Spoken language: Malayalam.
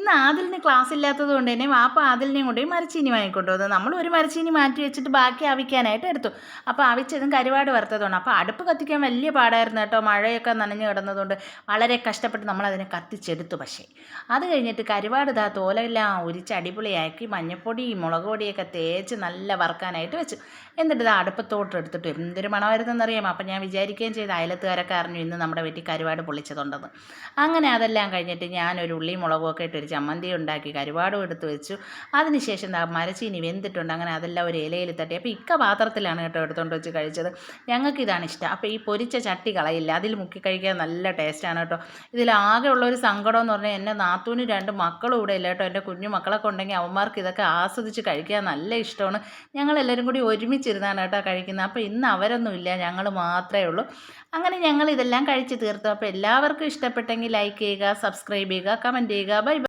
ഇന്ന് ആദിലിന് ക്ലാസ് ഇല്ലാത്തത് കൊണ്ട് തന്നെ വാപ്പ ആദിലിനെയും കൊണ്ടുപോയി മരച്ചീനി വാങ്ങിക്കൊണ്ടു വന്നു. നമ്മൾ ഒരു മരച്ചീനി മാറ്റി വെച്ചിട്ട് ബാക്കി അവിക്കാനായിട്ട് എടുത്തു. അപ്പോൾ അവിച്ചതും കരുവാട് വറുത്തതുമാണ്. അപ്പോൾ അടുപ്പ് കത്തിക്കാൻ വലിയ പാടായിരുന്നു കേട്ടോ. മഴയൊക്കെ നനഞ്ഞു കിടന്നതുകൊണ്ട് വളരെ കഷ്ടപ്പെട്ട് നമ്മളതിനെ കത്തിച്ചെടുത്തു. പക്ഷേ അത് കഴിഞ്ഞിട്ട് കരുവാട് തോലെല്ലാം ഉരിച്ച് അടിപൊളിയാക്കി മഞ്ഞപ്പൊടി മുളക് പൊടിയൊക്കെ തേച്ച് നല്ല വറുക്കാനായിട്ട് വെച്ചു. എന്നിട്ട് അടുപ്പത്തോട്ട് എടുത്തിട്ട് എന്തൊരു മണമായിരുന്നെന്നറിയാം. അപ്പം ഞാൻ വിചാരിക്കുകയും ചെയ്ത് അയലത്തുകാരൊക്കെ അറിഞ്ഞു ഇന്ന് നമ്മുടെ വീട്ടിൽ കരുവാട് പൊള്ളിച്ചതുണ്ടെന്ന്. അങ്ങനെ അതെല്ലാം കഴിഞ്ഞിട്ട് ഞാനൊരു ഉള്ളിയും മുളകും ഒക്കെ ഇട്ടൊരു ചമ്മന്തി ഉണ്ടാക്കി കരുവാടും എടുത്ത് വെച്ചു. അതിനുശേഷം മരച്ചീനി വെന്തിട്ടുണ്ട്. അങ്ങനെ അതെല്ലാം ഒരു ഇലയിൽ തട്ടി. അപ്പോൾ ഇക്ക പാത്രത്തിലാണ് കേട്ടോ എടുത്തുകൊണ്ട് വെച്ച് കഴിച്ചത്. ഞങ്ങൾക്കിതാണ് ഇഷ്ടം. അപ്പോൾ ഈ പൊരിച്ച ചട്ടി കളയില്ല, അതിൽ മുക്കി കഴിക്കാൻ നല്ല ടേസ്റ്റാണ് കേട്ടോ. ഇതിലാകെ ഉള്ളൊരു സങ്കടം എന്ന് പറഞ്ഞാൽ എൻ്റെ നാത്തൂനും 2 മക്കളും ഇവിടെ ഇല്ല കേട്ടോ. എൻ്റെ കുഞ്ഞു മക്കളൊക്കെ ഉണ്ടെങ്കിൽ അവന്മാർക്ക് ഇതൊക്കെ ആസ്വദിച്ച് കഴിക്കാൻ നല്ല ഇഷ്ടമാണ്. ഞങ്ങളെല്ലാവരും കൂടി ഒരുമിച്ചിരുന്നാണ് കേട്ടോ കഴിക്കുന്നത്. അപ്പോൾ ഇന്ന് അവരൊന്നുമില്ല, ഞങ്ങൾ മാത്രമേ ഉള്ളൂ. അങ്ങനെ ഞങ്ങൾ ഇതെല്ലാം കഴിച്ച് തീർത്തു. അപ്പോൾ എല്ലാവർക്കും ഇഷ്ടപ്പെട്ടെങ്കിൽ ലൈക്ക് ചെയ്യുക, സബ്സ്ക്രൈബ് ചെയ്യുക, കമൻറ്റ് ചെയ്യുക. Bye bye.